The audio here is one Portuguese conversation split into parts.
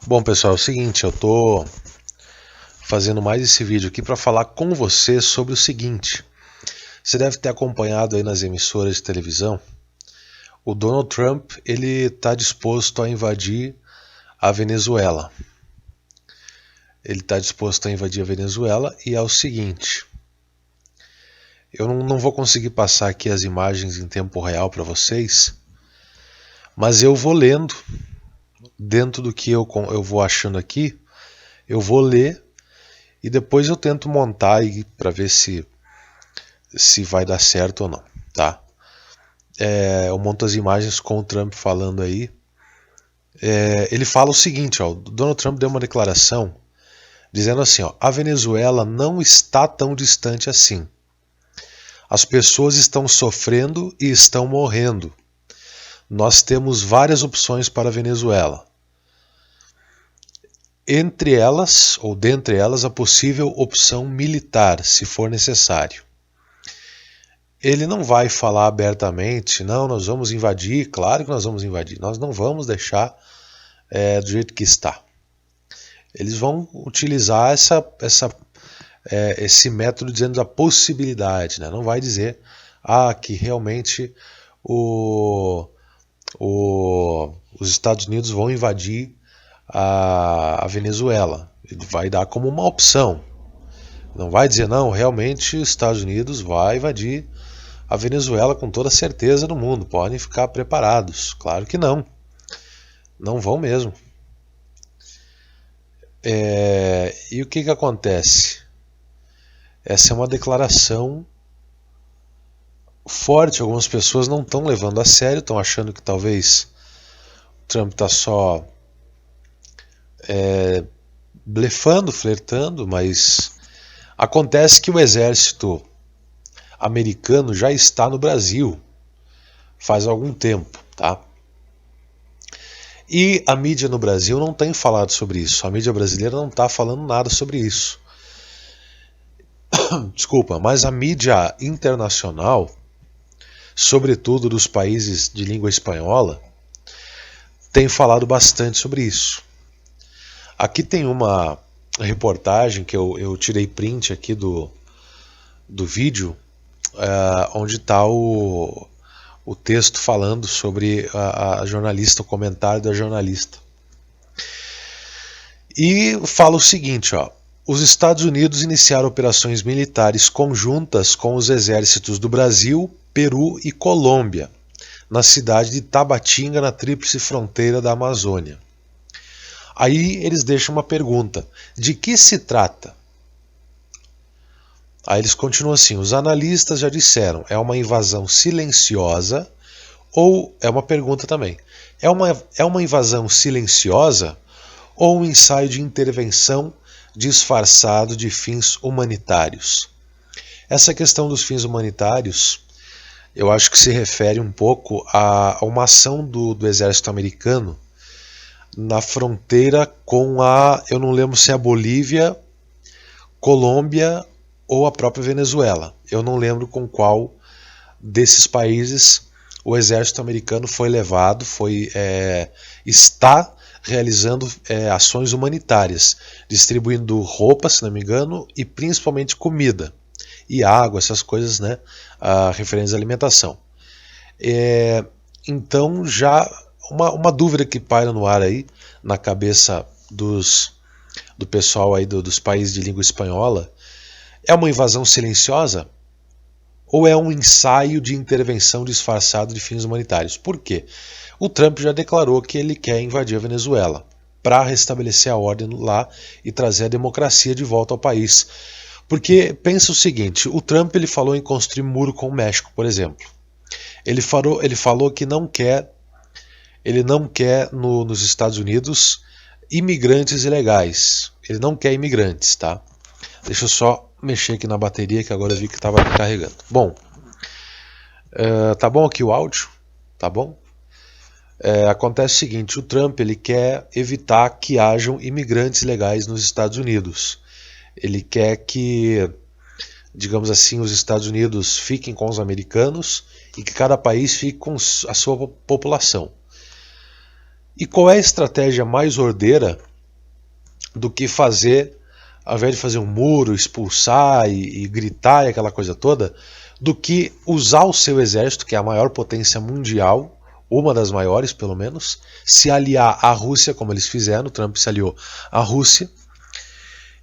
Bom, pessoal, é o seguinte, eu tô fazendo mais esse vídeo aqui para falar com você sobre o seguinte. Você deve ter acompanhado aí nas emissoras de televisão. O Donald Trump, ele está disposto a invadir a Venezuela. Ele está disposto a invadir a Venezuela e é o seguinte. Eu não vou conseguir passar aqui as imagens em tempo real para vocês, mas eu vou lendo dentro do que eu vou achando aqui. Eu vou ler e depois eu tento montar aí para ver se vai dar certo ou não, tá? Eu monto as imagens com o Trump falando aí. Ele fala o seguinte, ó, o Donald Trump deu uma declaração dizendo assim, ó, a Venezuela não está tão distante assim. As pessoas estão sofrendo e estão morrendo. Nós temos várias opções para a Venezuela. Entre elas, ou dentre elas, a possível opção militar, se for necessário. Ele não vai falar abertamente, não, nós vamos invadir, claro que nós vamos invadir, nós não vamos deixar do jeito que está. Eles vão utilizar esse método dizendo a possibilidade, né? Não vai dizer que realmente os Estados Unidos vão invadir a Venezuela. Ele vai dar como uma opção. Não vai dizer, não, realmente os Estados Unidos vai invadir a Venezuela com toda a certeza do mundo. Podem ficar preparados. Claro que não. Não vão mesmo. E o que acontece? Essa é uma declaração forte. Algumas pessoas não estão levando a sério, estão achando que talvez o Trump está só blefando, flertando, mas acontece que o exército americano já está no Brasil faz algum tempo, tá? E a mídia no Brasil não tem falado sobre isso. A mídia brasileira não está falando nada sobre isso. Desculpa, mas a mídia internacional, sobretudo dos países de língua espanhola, tem falado bastante sobre isso. Aqui tem uma reportagem que eu tirei print aqui do vídeo, onde está o texto falando sobre a jornalista, o comentário da jornalista. E fala o seguinte, ó, os Estados Unidos iniciaram operações militares conjuntas com os exércitos do Brasil, Peru e Colômbia, na cidade de Tabatinga, na tríplice fronteira da Amazônia. Aí eles deixam uma pergunta, de que se trata? Aí eles continuam assim, os analistas já disseram, é uma invasão silenciosa, ou é uma pergunta também, é uma invasão silenciosa ou um ensaio de intervenção disfarçado de fins humanitários? Essa questão dos fins humanitários, eu acho que se refere um pouco a uma ação do exército americano na fronteira com eu não lembro se é a Bolívia, Colômbia ou a própria Venezuela. Eu não lembro com qual desses países o exército americano foi levado, está realizando ações humanitárias, distribuindo roupa, se não me engano, e principalmente comida e água, essas coisas, né, referentes à alimentação. Então já uma dúvida que paira no ar aí, na cabeça do pessoal aí dos países de língua espanhola, é uma invasão silenciosa ou é um ensaio de intervenção disfarçado de fins humanitários? Por quê? O Trump já declarou que ele quer invadir a Venezuela para restabelecer a ordem lá e trazer a democracia de volta ao país. Porque pensa o seguinte, o Trump ele falou em construir muro com o México, por exemplo. Ele falou que ele não quer nos Estados Unidos imigrantes ilegais. Ele não quer imigrantes, tá? Deixa eu só mexer aqui na bateria que agora eu vi que estava carregando. Bom, tá bom aqui o áudio? Tá bom? Acontece o seguinte, o Trump ele quer evitar que hajam imigrantes ilegais nos Estados Unidos. Ele quer que, digamos assim, os Estados Unidos fiquem com os americanos e que cada país fique com a sua população. E qual é a estratégia mais ordeira do que fazer, ao invés de fazer um muro, expulsar e gritar e aquela coisa toda, do que usar o seu exército, que é a maior potência mundial, uma das maiores pelo menos, se aliar à Rússia, como eles fizeram, o Trump se aliou à Rússia.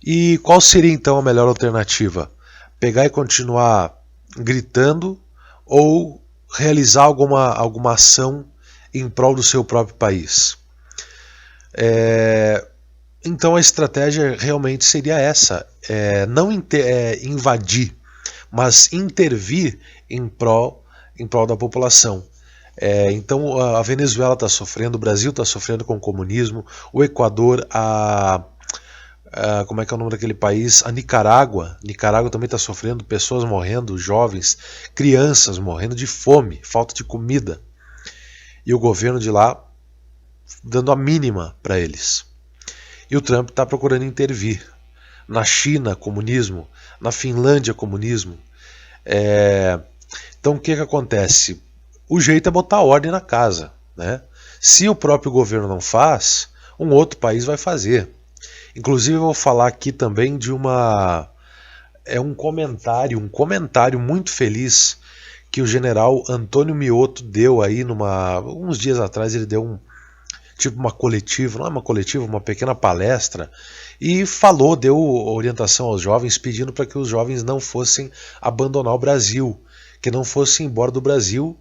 E qual seria então a melhor alternativa? Pegar e continuar gritando ou realizar alguma ação em prol do seu próprio país? Então a estratégia realmente seria essa, não invadir, mas intervir em prol da população. Então a Venezuela está sofrendo, o Brasil está sofrendo com o comunismo, o Equador, como é que é o nome daquele país? A Nicarágua. Nicarágua também está sofrendo, pessoas morrendo, jovens, crianças morrendo de fome, falta de comida. E o governo de lá dando a mínima para eles. E o Trump está procurando intervir. Na China, comunismo. Na Finlândia, comunismo. Então o que acontece? O jeito é botar ordem na casa, né? Se o próprio governo não faz, um outro país vai fazer. Inclusive eu vou falar aqui também de um comentário muito feliz que o general Antônio Mioto deu aí uns dias atrás. Ele deu uma coletiva, não é uma coletiva, uma pequena palestra, e deu orientação aos jovens, pedindo para que os jovens não fossem abandonar o Brasil, que não fossem embora do Brasil.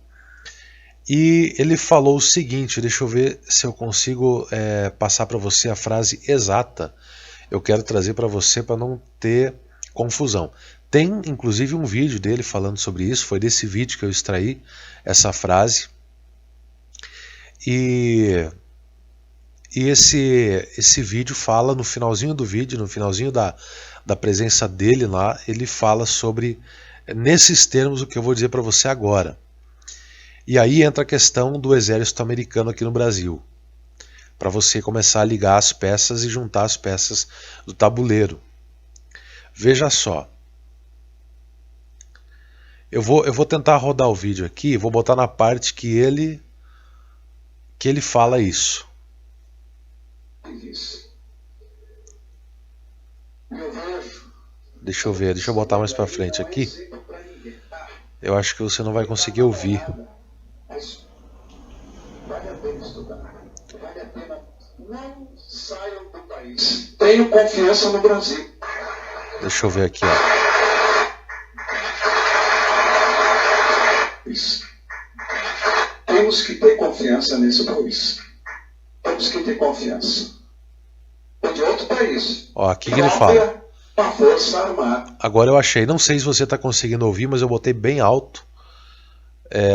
E ele falou o seguinte, deixa eu ver se eu consigo passar para você a frase exata. Eu quero trazer para você para não ter confusão. Tem inclusive um vídeo dele falando sobre isso, foi desse vídeo que eu extraí essa frase. E esse vídeo fala, no finalzinho do vídeo, no finalzinho da presença dele lá, ele fala sobre, nesses termos, o que eu vou dizer para você agora. E aí entra a questão do exército americano aqui no Brasil, para você começar a ligar as peças e juntar as peças do tabuleiro. Veja só. Eu vou tentar rodar o vídeo aqui, vou botar na parte que ele fala isso. Deixa eu ver, deixa eu botar mais para frente aqui. Eu acho que você não vai conseguir ouvir. Vale a pena estudar. Vale a pena. Não saiam do país. Tenho confiança no Brasil. Deixa eu ver aqui, ó. Temos que ter confiança nesse país. Temos que ter confiança. É de outro país. Ó, aqui que ele fala. A Força Armada. Agora eu achei, não sei se você está conseguindo ouvir, mas eu botei bem alto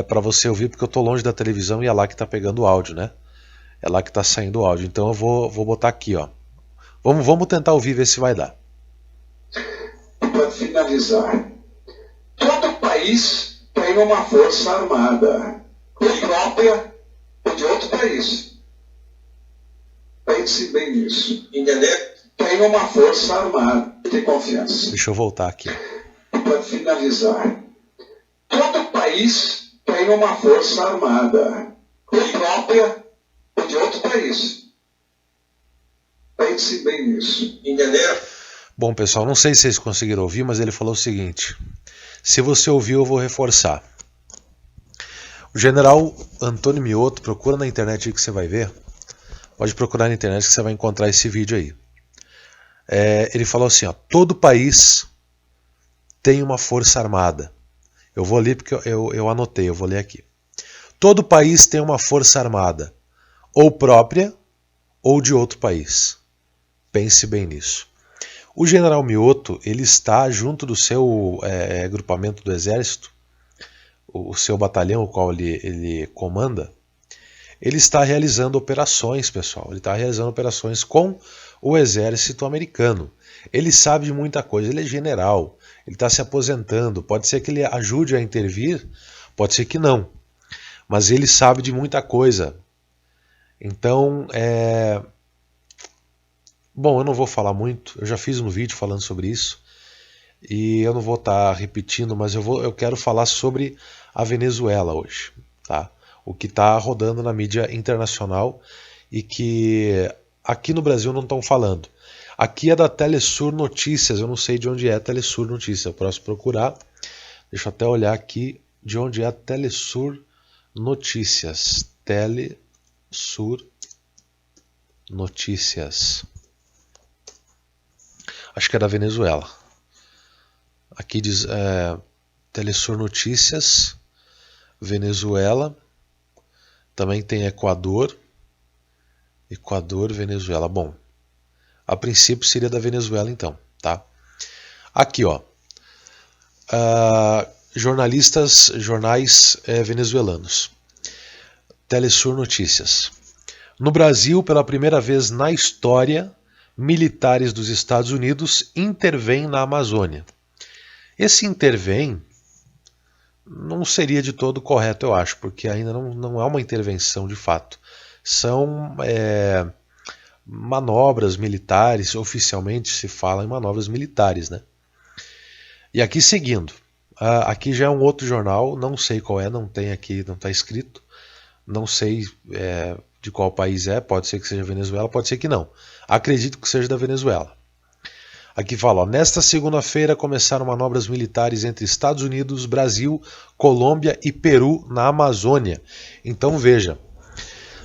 para você ouvir, porque eu estou longe da televisão e é lá que está pegando o áudio, né? É lá que está saindo o áudio. Então eu vou botar aqui, ó. Vamos tentar ouvir, ver se vai dar. Para finalizar, todo país tem uma força armada, própria ou de outro país. Pense bem nisso, entendeu? Tem uma força armada, tem confiança. Deixa eu voltar aqui. Para finalizar, todo país tem uma força armada, própria ou de outro país. Pense bem nisso, entendeu? Bom, pessoal, não sei se vocês conseguiram ouvir, mas ele falou o seguinte. Se você ouviu, eu vou reforçar. O general Antônio Mioto, procura na internet aí que você vai ver. Pode procurar na internet que você vai encontrar esse vídeo aí. Ele falou assim, ó, todo país tem uma força armada. Eu vou ler porque eu anotei, eu vou ler aqui. Todo país tem uma força armada, ou própria, ou de outro país. Pense bem nisso. O general Mioto, ele está junto do seu agrupamento do exército, o seu batalhão, o qual ele comanda, ele está realizando operações, pessoal. Ele está realizando operações com o exército americano. Ele sabe de muita coisa, ele é general, ele está se aposentando. Pode ser que ele ajude a intervir, pode ser que não. Mas ele sabe de muita coisa. Então, bom, eu não vou falar muito, eu já fiz um vídeo falando sobre isso. E eu não vou estar repetindo, mas eu quero falar sobre a Venezuela hoje, tá? O que está rodando na mídia internacional e que aqui no Brasil não estão falando. Aqui é da Telesur Notícias, eu não sei de onde é a Telesur Notícias, eu posso procurar. Deixa eu até olhar aqui de onde é a Telesur Notícias. Telesur Notícias. Acho que é da Venezuela. Aqui diz Telesur Notícias, Venezuela. Também tem Equador. Equador, Venezuela. Bom, a princípio seria da Venezuela então, tá? Aqui, ó. Jornais venezuelanos. Telesur Notícias. No Brasil, pela primeira vez na história, militares dos Estados Unidos intervêm na Amazônia. Esse intervém não seria de todo correto, eu acho, porque ainda não é uma intervenção de fato. São manobras militares, oficialmente se fala em manobras militares, né? E aqui seguindo, aqui já é um outro jornal, não sei qual é, não tem aqui, não está escrito, não sei de qual país é, pode ser que seja Venezuela, pode ser que não. Acredito que seja da Venezuela. Aqui fala, ó, nesta segunda-feira começaram manobras militares entre Estados Unidos, Brasil, Colômbia e Peru na Amazônia. Então veja,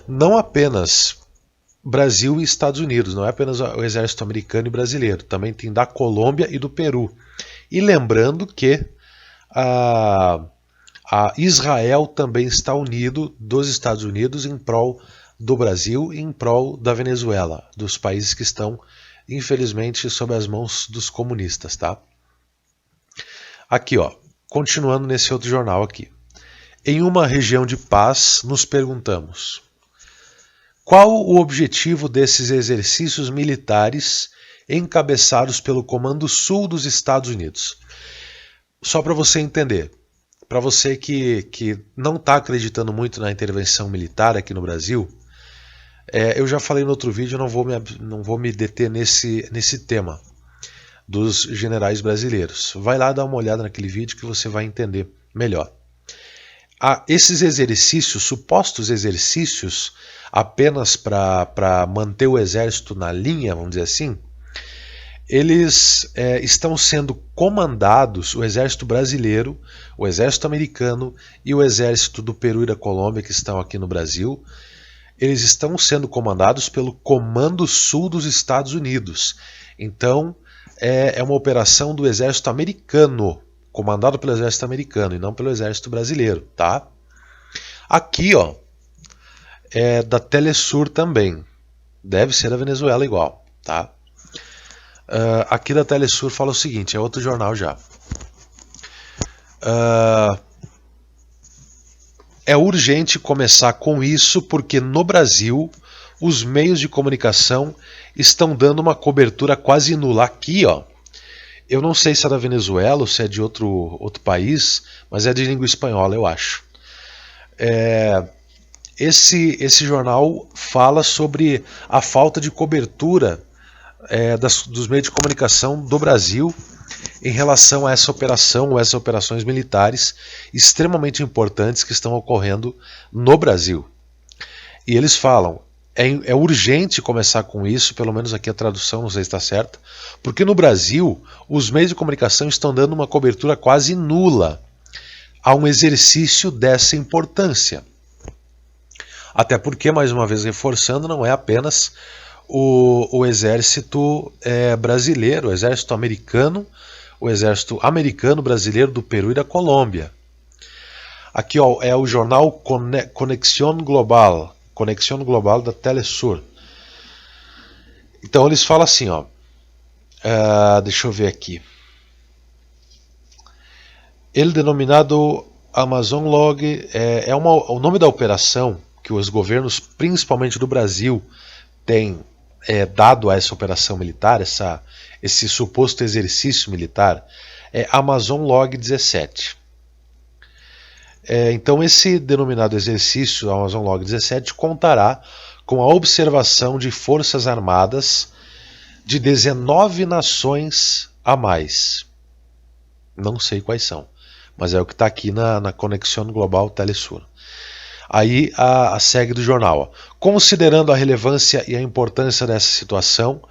não apenas Brasil e Estados Unidos, não é apenas o exército americano e brasileiro, também tem da Colômbia e do Peru. E lembrando que a Israel também está unido dos Estados Unidos em prol do Brasil e em prol da Venezuela, dos países que estão infelizmente sob as mãos dos comunistas, tá? Aqui, ó, continuando nesse outro jornal aqui. Em uma região de paz, nos perguntamos: qual o objetivo desses exercícios militares encabeçados pelo Comando Sul dos Estados Unidos? Só para você entender, para você que não está acreditando muito na intervenção militar aqui no Brasil, eu já falei no outro vídeo, não vou me deter nesse tema dos generais brasileiros. Vai lá dar uma olhada naquele vídeo que você vai entender melhor. Esses exercícios, supostos exercícios, apenas para manter o exército na linha, vamos dizer assim, eles estão sendo comandados, o exército brasileiro, o exército americano e o exército do Peru e da Colômbia que estão aqui no Brasil, eles estão sendo comandados pelo Comando Sul dos Estados Unidos. Então, é uma operação do exército americano, comandado pelo exército americano e não pelo exército brasileiro, tá? Aqui, ó, é da Telesur também. Deve ser da Venezuela igual, tá? Aqui da Telesur fala o seguinte, é outro jornal já. É urgente começar com isso porque no Brasil os meios de comunicação estão dando uma cobertura quase nula. Aqui, ó, eu não sei se é da Venezuela ou se é de outro país, mas é de língua espanhola, eu acho. Esse jornal fala sobre a falta de cobertura dos meios de comunicação do Brasil em relação a essa operação ou essas operações militares extremamente importantes que estão ocorrendo no Brasil. E eles falam, é urgente começar com isso, pelo menos aqui a tradução, não sei se está certa, porque no Brasil os meios de comunicação estão dando uma cobertura quase nula a um exercício dessa importância. Até porque, mais uma vez reforçando, não é apenas o exército brasileiro, o exército americano brasileiro do Peru e da Colômbia. Aqui, ó, é o jornal Conexión Global da Telesur. Então eles falam assim, ó, deixa eu ver aqui. Ele denominado Amazon Log o nome da operação que os governos, principalmente do Brasil, têm dado a essa operação militar, esse suposto exercício militar, é Amazon Log 17. Então esse denominado exercício, Amazon Log 17, contará com a observação de forças armadas de 19 nações a mais. Não sei quais são, mas é o que está aqui na Conexión Global Telesur. Aí a segue do jornal. Ó. Considerando a relevância e a importância dessa situação,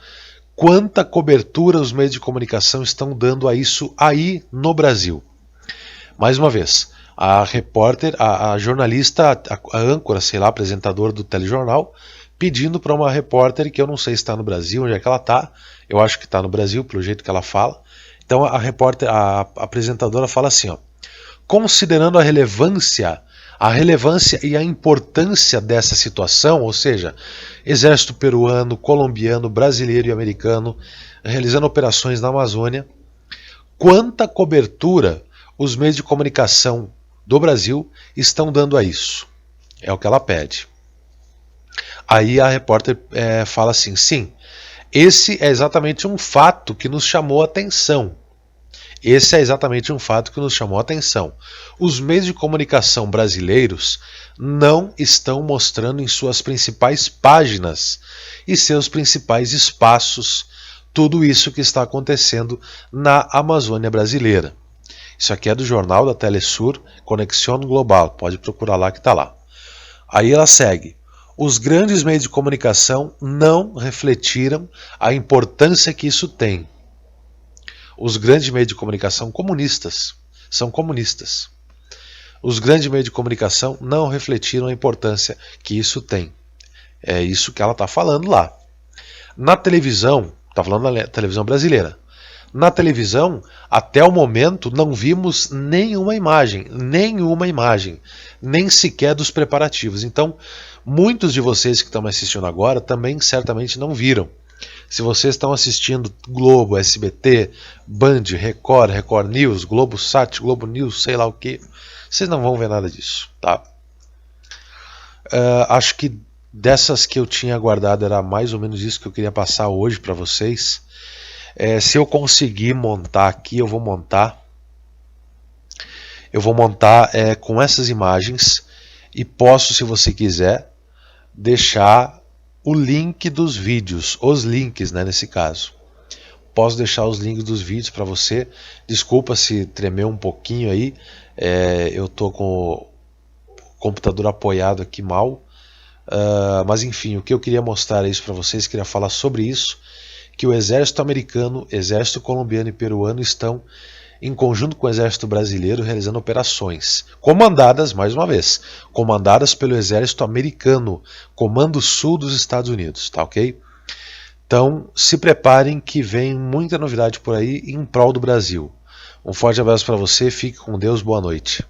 quanta cobertura os meios de comunicação estão dando a isso aí no Brasil. Mais uma vez, a repórter, a jornalista, a âncora, sei lá, apresentadora do telejornal, pedindo para uma repórter que eu não sei se está no Brasil, onde é que ela está, eu acho que está no Brasil, pelo jeito que ela fala. Então a repórter, a apresentadora fala assim, ó, considerando a relevância e a importância dessa situação, ou seja, exército peruano, colombiano, brasileiro e americano realizando operações na Amazônia, quanta cobertura os meios de comunicação do Brasil estão dando a isso? É o que ela pede. Aí a repórter fala assim, sim, esse é exatamente um fato que nos chamou a atenção. Esse é exatamente um fato que nos chamou a atenção. Os meios de comunicação brasileiros não estão mostrando em suas principais páginas e seus principais espaços tudo isso que está acontecendo na Amazônia brasileira. Isso aqui é do jornal da Telesur, Conexión Global, pode procurar lá que está lá. Aí ela segue. Os grandes meios de comunicação não refletiram a importância que isso tem. Os grandes meios de comunicação são comunistas. Os grandes meios de comunicação não refletiram a importância que isso tem. É isso que ela está falando lá. Na televisão, está falando da televisão brasileira. Na televisão, até o momento, não vimos nenhuma imagem, nem sequer dos preparativos. Então, muitos de vocês que estão me assistindo agora também certamente não viram. Se vocês estão assistindo Globo, SBT, Band, Record, Record News, Globosat, Globo News, sei lá o que, vocês não vão ver nada disso, tá? Acho que dessas que eu tinha guardado era mais ou menos isso que eu queria passar hoje para vocês. Se eu conseguir montar aqui, eu vou montar com essas imagens e posso, se você quiser, deixar o link dos vídeos, os links, né, nesse caso. Posso deixar os links dos vídeos para você. Desculpa se tremeu um pouquinho aí, eu tô com o computador apoiado aqui mal, mas enfim, o que eu queria mostrar é isso para vocês, queria falar sobre isso, que o exército americano, exército colombiano e peruano estão em conjunto com o exército brasileiro realizando operações, comandadas, mais uma vez, comandadas pelo exército americano, Comando Sul dos Estados Unidos, tá ok? Então se preparem que vem muita novidade por aí em prol do Brasil. Um forte abraço para você, fique com Deus, boa noite.